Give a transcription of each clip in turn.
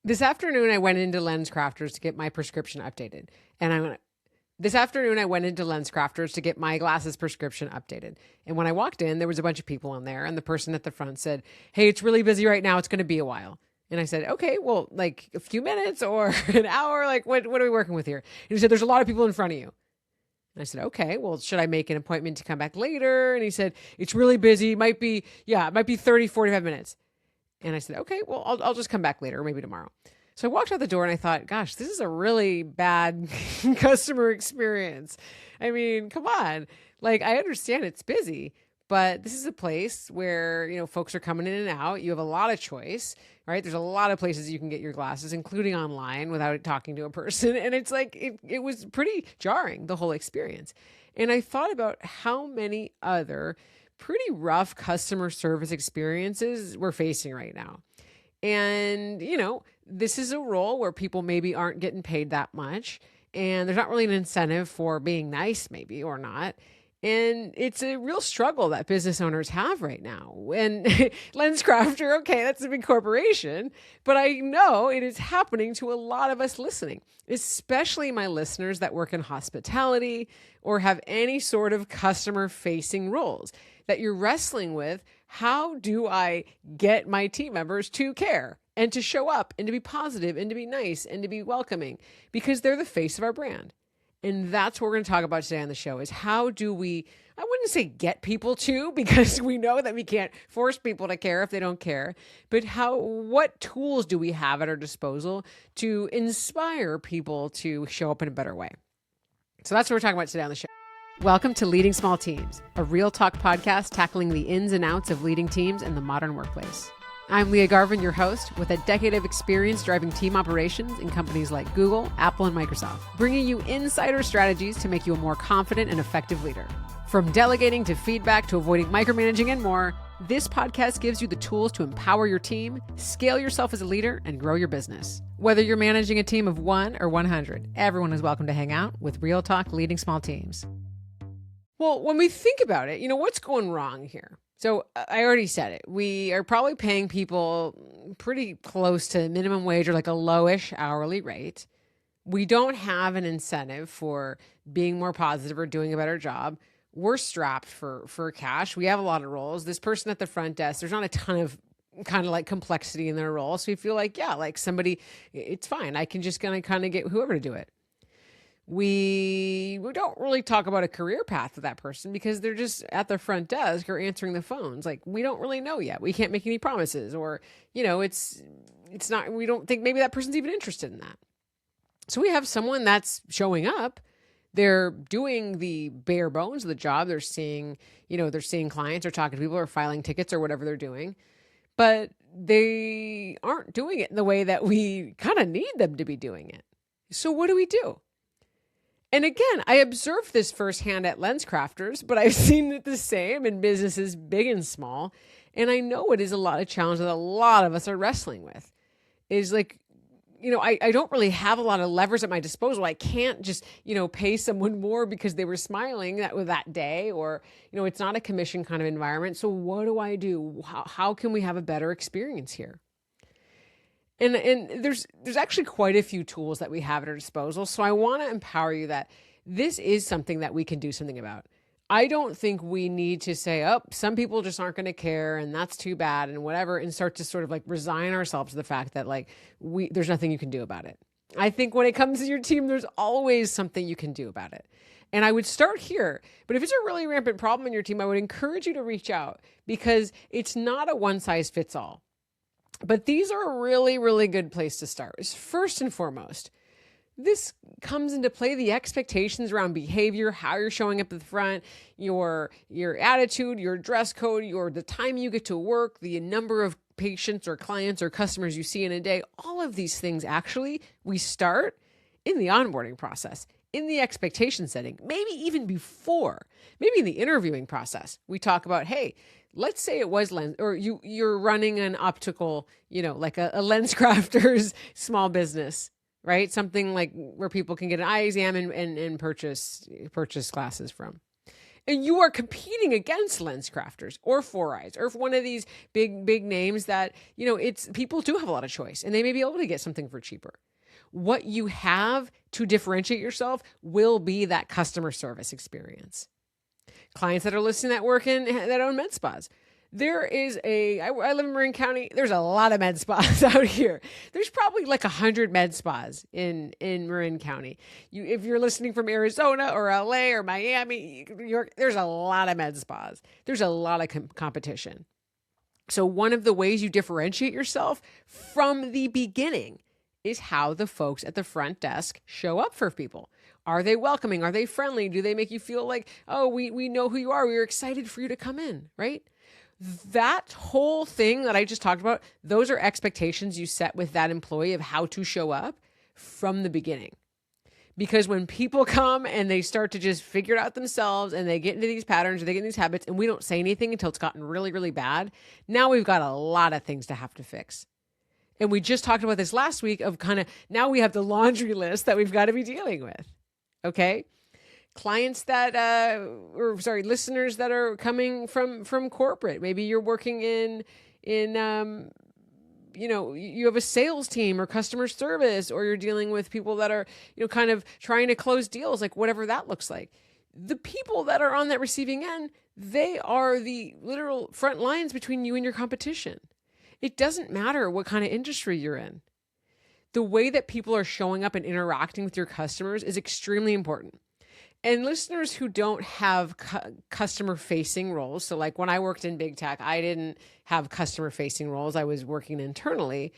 This afternoon, I went into Lenscrafters to get my prescription updated. This afternoon, I went into Lenscrafters to get my glasses prescription updated. And when I walked in, there was a bunch of people in there. And the person at the front said, "Hey, it's really busy right now. It's going to be a while." And I said, "Okay, well, like a few minutes or an hour? Like, what are we working with here?" And he said, "There's a lot of people in front of you." And I said, "Okay, well, should I make an appointment to come back later?" And he said, "It's really busy. It might be 30, 45 minutes. And I said, "Okay, well, I'll just come back later, or maybe tomorrow." So I walked out the door and I thought, gosh, this is a really bad customer experience. I mean, come on. Like, I understand it's busy, but this is a place where, folks are coming in and out. You have a lot of choice, right? There's a lot of places you can get your glasses, including online without talking to a person. And it's like, it was pretty jarring, the whole experience. And I thought about how many other pretty rough customer service experiences we're facing right now. And, this is a role where people maybe aren't getting paid that much. And there's not really an incentive for being nice, maybe, or not. And it's a real struggle that business owners have right now. And Lenscrafter, okay, that's a big corporation, but I know it is happening to a lot of us listening, especially my listeners that work in hospitality or have any sort of customer-facing roles that you're wrestling with. How do I get my team members to care and to show up and to be positive and to be nice and to be welcoming, because they're the face of our brand? And that's what we're going to talk about today on the show is how do we, I wouldn't say get people to, because we know that we can't force people to care if they don't care, but what tools do we have at our disposal to inspire people to show up in a better way? So that's what we're talking about today on the show. Welcome to Leading Small Teams, a real talk podcast tackling the ins and outs of leading teams in the modern workplace. I'm Leah Garvin, your host, with a decade of experience driving team operations in companies like Google, Apple, and Microsoft, bringing you insider strategies to make you a more confident and effective leader. From delegating to feedback to avoiding micromanaging and more, this podcast gives you the tools to empower your team, scale yourself as a leader, and grow your business. Whether you're managing a team of 1 or 100, everyone is welcome to hang out with Real Talk Leading Small Teams. Well, when we think about it, what's going wrong here? So I already said it. We are probably paying people pretty close to minimum wage or like a lowish hourly rate. We don't have an incentive for being more positive or doing a better job. We're strapped for cash. We have a lot of roles. This person at the front desk, there's not a ton of kind of like complexity in their role. So we feel like, yeah, like somebody, it's fine. I can just kind of get whoever to do it. We don't really talk about a career path with that person because they're just at the front desk or answering the phones. Like, we don't really know yet. We can't make any promises, or, it's not, we don't think maybe that person's even interested in that. So we have someone that's showing up. They're doing the bare bones of the job. They're seeing clients or talking to people or filing tickets or whatever they're doing, but they aren't doing it in the way that we kind of need them to be doing it. So what do we do? And again, I observed this firsthand at Lenscrafters, but I've seen it the same in businesses big and small. And I know it is a lot of challenge that a lot of us are wrestling with. Is like, I don't really have a lot of levers at my disposal. I can't just, pay someone more because they were smiling that day, or, it's not a commission kind of environment. So what do I do? How can we have a better experience here? And there's actually quite a few tools that we have at our disposal. So I want to empower you that this is something that we can do something about. I don't think we need to say, oh, some people just aren't going to care and that's too bad and whatever, and start to sort of like resign ourselves to the fact that there's nothing you can do about it. I think when it comes to your team, there's always something you can do about it. And I would start here. But if it's a really rampant problem in your team, I would encourage you to reach out, because it's not a one size fits all. But these are a really, really good place to start. First and foremost, this comes into play the expectations around behavior, how you're showing up at the front, your attitude, your dress code, the time you get to work, the number of patients or clients or customers you see in a day. All of these things, actually, we start in the onboarding process, in the expectation setting, maybe even before, maybe in the interviewing process. We talk about, hey, let's say it was you're running an optical, like a Lenscrafters small business, right? Something like where people can get an eye exam and purchase glasses from. And you are competing against Lenscrafters or Four Eyes or one of these big names that, it's people do have a lot of choice and they may be able to get something for cheaper. What you have to differentiate yourself will be that customer service experience. Clients that are listening that work that own med spas. There is I live in Marin County. There's a lot of med spas out here. There's probably like 100 med spas in Marin County. If you're listening from Arizona or LA or Miami, New York, there's a lot of med spas. There's a lot of competition. So one of the ways you differentiate yourself from the beginning is how the folks at the front desk show up for people. Are they welcoming? Are they friendly? Do they make you feel like, oh, we know who you are. We're excited for you to come in, right? That whole thing that I just talked about, those are expectations you set with that employee of how to show up from the beginning. Because when people come and they start to just figure it out themselves and they get into these patterns or they get into these habits and we don't say anything until it's gotten really, really bad, now we've got a lot of things to have to fix. And we just talked about this last week of now we have the laundry list that we've got to be dealing with. Okay? Clients listeners that are coming from corporate. Maybe you're working in you have a sales team or customer service, or you're dealing with people that are, kind of trying to close deals, like whatever that looks like. The people that are on that receiving end, they are the literal front lines between you and your competition. It doesn't matter what kind of industry you're in. The way that people are showing up and interacting with your customers is extremely important. And listeners who don't have customer-facing roles, so like when I worked in big tech, I didn't have customer-facing roles. I was working internally.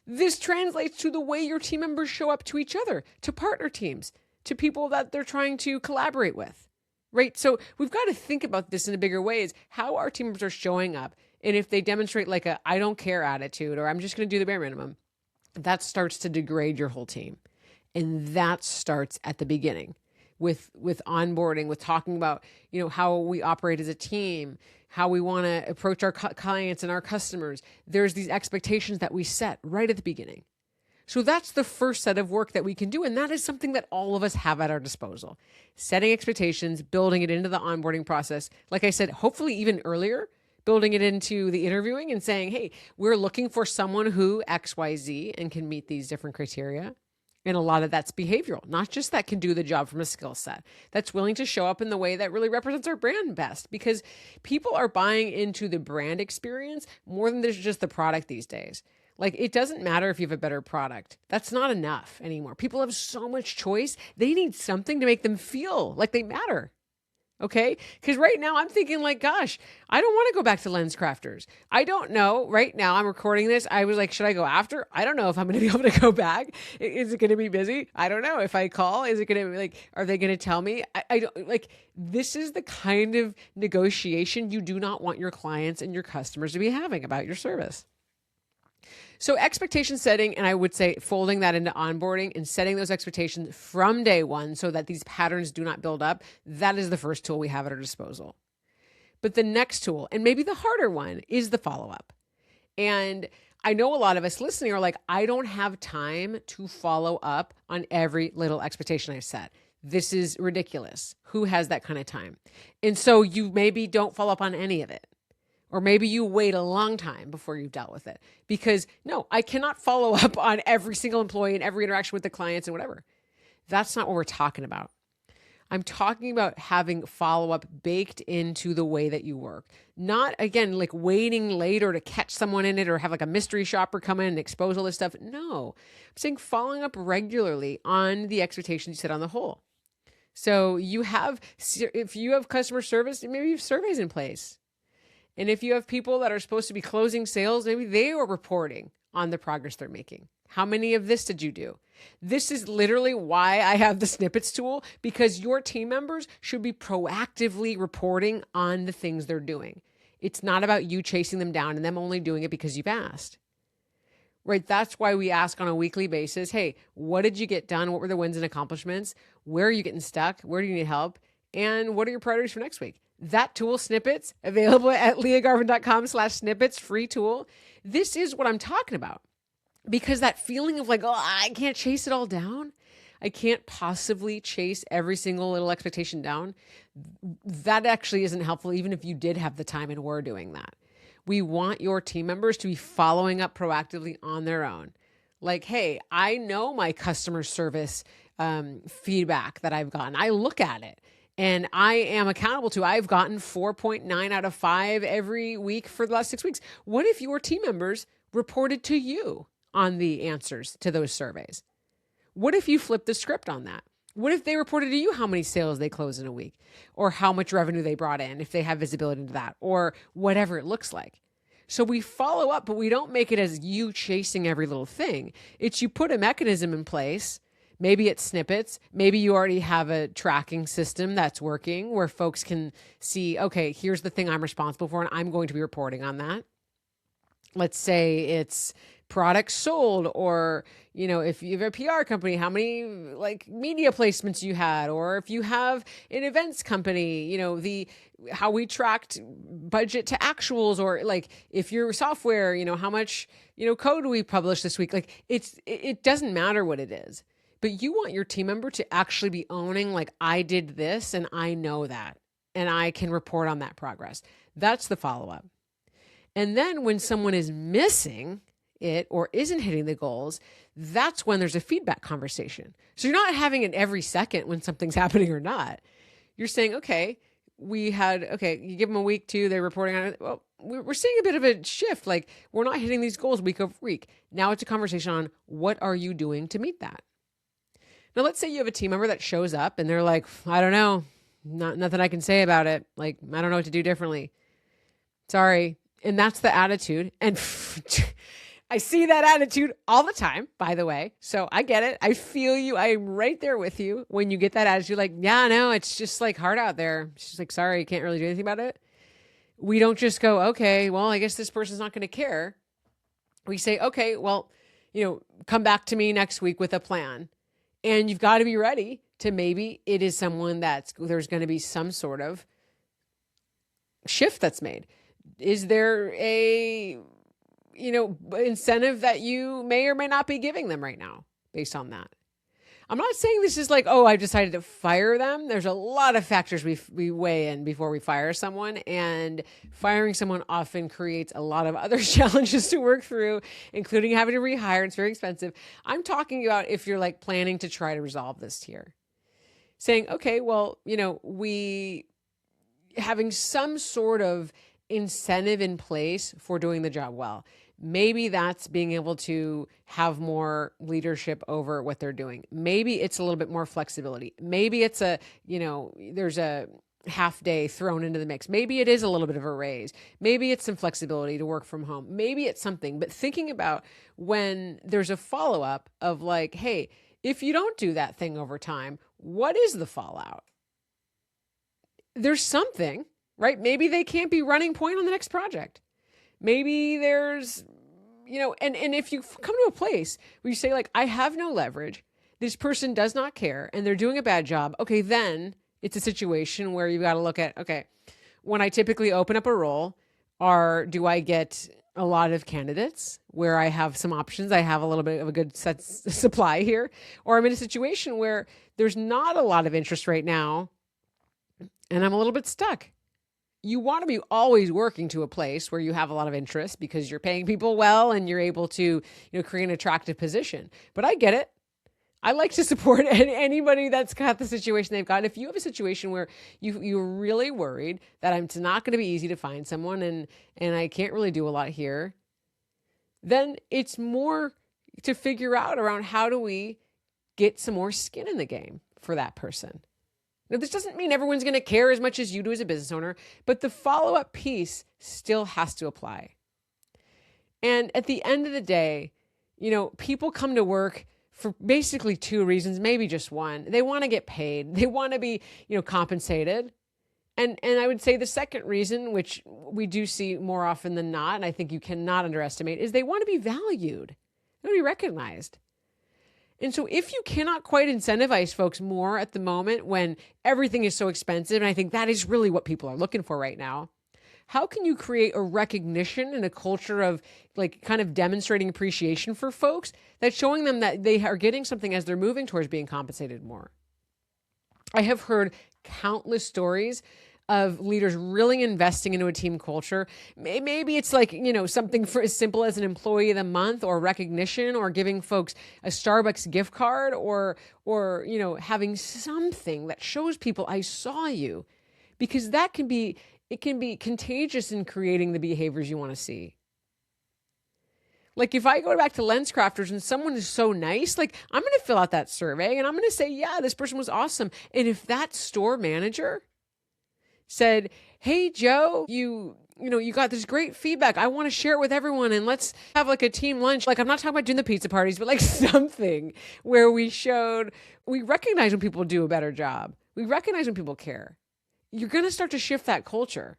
This translates to the way your team members show up to each other, to partner teams, to people that they're trying to collaborate with, right? So we've got to think about this in a bigger way, is how our team members are showing up. And if they demonstrate like a I don't care attitude, or I'm just going to do the bare minimum, that starts to degrade your whole team. And that starts at the beginning. With onboarding, with talking about, how we operate as a team, how we want to approach our clients and our customers. There's these expectations that we set right at the beginning. So that's the first set of work that we can do. And that is something that all of us have at our disposal. Setting expectations, building it into the onboarding process. Like I said, hopefully even earlier, building it into the interviewing and saying, hey, we're looking for someone who XYZ and can meet these different criteria. And a lot of that's behavioral, not just that can do the job from a skill set, that's willing to show up in the way that really represents our brand best, because people are buying into the brand experience more than there's just the product these days. Like, it doesn't matter if you have a better product. That's not enough anymore. People have so much choice. They need something to make them feel like they matter. Okay? Because right now I'm thinking like, gosh, I don't want to go back to Lenscrafters. I don't know. Right now I'm recording this. I was like, should I go after? I don't know if I'm going to be able to go back. Is it going to be busy? I don't know. If I call, is it going to be like, are they going to tell me? I don't like, this is the kind of negotiation you do not want your clients and your customers to be having about your service. So expectation setting, and I would say folding that into onboarding and setting those expectations from day one so that these patterns do not build up, that is the first tool we have at our disposal. But the next tool, and maybe the harder one, is the follow-up. And I know a lot of us listening are like, I don't have time to follow up on every little expectation I set. This is ridiculous. Who has that kind of time? And so you maybe don't follow up on any of it. Or maybe you wait a long time before you've dealt with it, because no, I cannot follow up on every single employee and every interaction with the clients and whatever. That's not what we're talking about. I'm talking about having follow-up baked into the way that you work. Not, again, like waiting later to catch someone in it or have like a mystery shopper come in and expose all this stuff. No, I'm saying following up regularly on the expectations you set on the whole. So if you have customer service, maybe you have surveys in place. And if you have people that are supposed to be closing sales, maybe they are reporting on the progress they're making. How many of this did you do? This is literally why I have the Snippets tool, because your team members should be proactively reporting on the things they're doing. It's not about you chasing them down and them only doing it because you've asked. Right? That's why we ask on a weekly basis, hey, what did you get done? What were the wins and accomplishments? Where are you getting stuck? Where do you need help? And what are your priorities for next week? That tool, Snippets, available at leahgarvin.com/snippets, free tool. This is what I'm talking about, because that feeling of like, oh, I can't chase it all down. I can't possibly chase every single little expectation down. That actually isn't helpful, even if you did have the time and were doing that. We want your team members to be following up proactively on their own. Like, hey, I know my customer service feedback that I've gotten. I look at it and I am accountable to. I've gotten 4.9 out of 5 every week for the last 6 weeks. What if your team members reported to you on the answers to those surveys? What if you flipped the script on that? What if they reported to you how many sales they closed in a week, or how much revenue they brought in, if they have visibility into that, or whatever it looks like? So we follow up, but we don't make it as you chasing every little thing. It's you put a mechanism in place. Maybe it's snippets. Maybe you already have a tracking system that's working where folks can see, okay, here's the thing I'm responsible for, and I'm going to be reporting on that. Let's say it's products sold, or, if you have a PR company, how many media placements you had, or if you have an events company, how we tracked budget to actuals, or if your software, how much, code we published this week. It doesn't matter what it is, but you want your team member to actually be owning, I did this and I know that, and I can report on that progress. That's the follow-up. And then when someone is missing it or isn't hitting the goals, that's when there's a feedback conversation. So you're not having it every second when something's happening or not. You're saying, okay, you give them a week, 2, they're reporting on it. Well, we're seeing a bit of a shift. We're not hitting these goals week over week. Now it's a conversation on what are you doing to meet that? Now, let's say you have a team member that shows up and they're like, I don't know, nothing I can say about it. I don't know what to do differently. Sorry. And that's the attitude. And I see that attitude all the time, by the way. So I get it. I feel you. I'm right there with you when you get that attitude. Yeah, no, it's just hard out there. She's sorry, can't really do anything about it. We don't just go, okay, well, I guess this person's not going to care. We say, okay, well, come back to me next week with a plan. And you've got to be ready to, maybe it is someone there's going to be some sort of shift that's made. Is there a, incentive that you may or may not be giving them right now based on that? I'm not saying this is I've decided to fire them. There's a lot of factors we weigh in before we fire someone, and firing someone often creates a lot of other challenges to work through, including having to rehire. It's very expensive. I'm talking about if you're planning to try to resolve this here. Saying, okay, well, we having some sort of incentive in place for doing the job well. Maybe that's being able to have more leadership over what they're doing. Maybe it's a little bit more flexibility. Maybe it's there's a half day thrown into the mix. Maybe it is a little bit of a raise. Maybe it's some flexibility to work from home. Maybe it's something, but thinking about when there's a follow-up of hey, if you don't do that thing over time, what is the fallout? There's something, right? Maybe they can't be running point on the next project. Maybe there's, and if you come to a place where you say I have no leverage, this person does not care, and they're doing a bad job. Okay, then it's a situation where you've got to look at, okay, when I typically open up a role, do I get a lot of candidates where I have some options? I have a little bit of a good supply here, or I'm in a situation where there's not a lot of interest right now and I'm a little bit stuck. You want to be always working to a place where you have a lot of interest because you're paying people well and you're able to, create an attractive position. But I get it. I like to support anybody that's got the situation they've got. If you have a situation where you're really worried that it's not going to be easy to find someone and I can't really do a lot here, then it's more to figure out around how do we get some more skin in the game for that person. Now, this doesn't mean everyone's going to care as much as you do as a business owner, but the follow-up piece still has to apply. And at the end of the day, people come to work for basically 2 reasons, maybe just one. They want to get paid. They want to be, compensated. And I would say the second reason, which we do see more often than not, and I think you cannot underestimate, is they want to be valued. They want to be recognized. And so if you cannot quite incentivize folks more at the moment when everything is so expensive, and I think that is really what people are looking for right now, how can you create a recognition and a culture of like kind of demonstrating appreciation for folks that's showing them that they are getting something as they're moving towards being compensated more? I have heard countless stories of leaders really investing into a team culture. Maybe it's like, something for as simple as an employee of the month or recognition or giving folks a Starbucks gift card or having something that shows people I saw you, because it can be contagious in creating the behaviors you want to see. Like if I go back to Lenscrafters and someone is so nice, like I'm going to fill out that survey and I'm going to say, yeah, this person was awesome. And if that store manager said, hey, Joe, you got this great feedback. I want to share it with everyone and let's have like a team lunch. Like I'm not talking about doing the pizza parties, but like something where we recognize when people do a better job. We recognize when people care. You're going to start to shift that culture.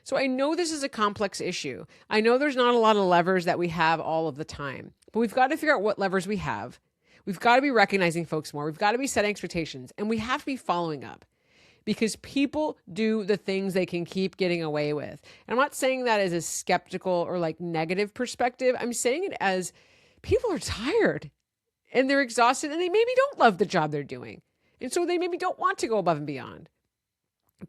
So I know this is a complex issue. I know there's not a lot of levers that we have all of the time, but we've got to figure out what levers we have. We've got to be recognizing folks more. We've got to be setting expectations and we have to be following up. Because people do the things they can keep getting away with. And I'm not saying that as a skeptical or like negative perspective. I'm saying it as people are tired and they're exhausted and they maybe don't love the job they're doing. And so they maybe don't want to go above and beyond.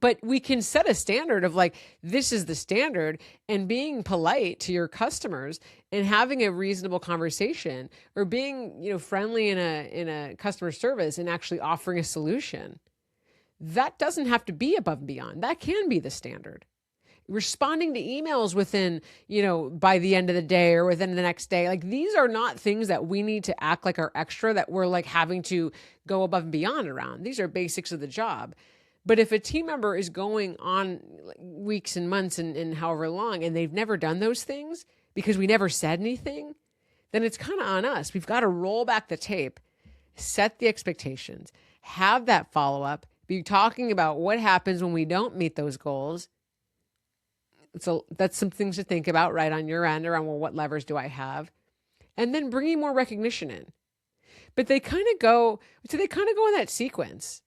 But we can set a standard of like, this is the standard, and being polite to your customers and having a reasonable conversation or being, friendly in a customer service and actually offering a solution. That doesn't have to be above and beyond. That can be the standard. Responding to emails within, by the end of the day or within the next day. Like these are not things that we need to act like are extra, that we're like having to go above and beyond around. These are basics of the job. But if a team member is going on weeks and months and however long, and they've never done those things because we never said anything, then it's kind of on us. We've got to roll back the tape, set the expectations, have that follow-up, be talking about what happens when we don't meet those goals. So that's some things to think about right on your end around, well, what levers do I have? And then bringing more recognition in. But they kind of go in that sequence.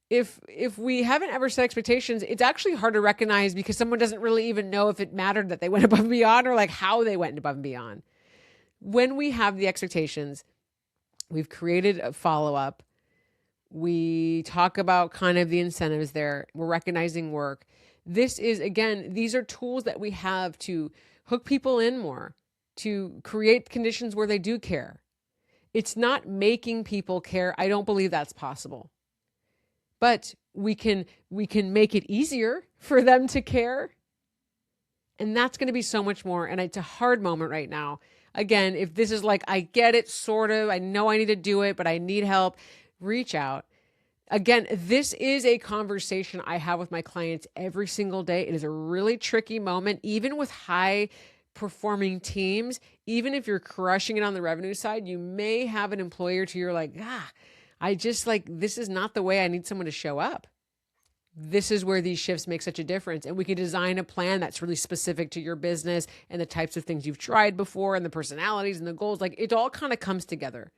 If we haven't ever set expectations, it's actually hard to recognize because someone doesn't really even know if it mattered that they went above and beyond or like how they went above and beyond. When we have the expectations, we've created a follow-up. We talk about kind of the incentives there. We're recognizing work. These are tools that we have to hook people in more, to create conditions where they do care. It's not making people care. I don't believe that's possible. But we can make it easier for them to care. And that's going to be so much more. And it's a hard moment right now. Again, if this is like, I get it, sort of, I know I need to do it, but I need help, reach out. Again, this is a conversation I have with my clients every single day. It is a really tricky moment, even with high performing teams. Even if you're crushing it on the revenue side, you may have an employer to you're like, this is not the way I need someone to show up. This is where these shifts make such a difference. And we can design a plan that's really specific to your business and the types of things you've tried before and the personalities and the goals. Like it all kind of comes together.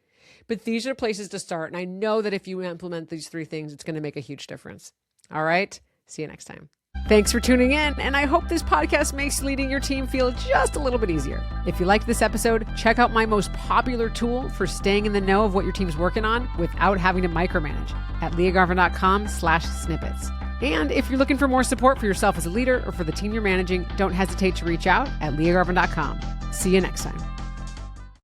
But these are places to start. And I know that if you implement these 3 things, it's going to make a huge difference. All right. See you next time. Thanks for tuning in. And I hope this podcast makes leading your team feel just a little bit easier. If you liked this episode, check out my most popular tool for staying in the know of what your team's working on without having to micromanage at leahgarvin.com/snippets. And if you're looking for more support for yourself as a leader or for the team you're managing, don't hesitate to reach out at leahgarvin.com. See you next time.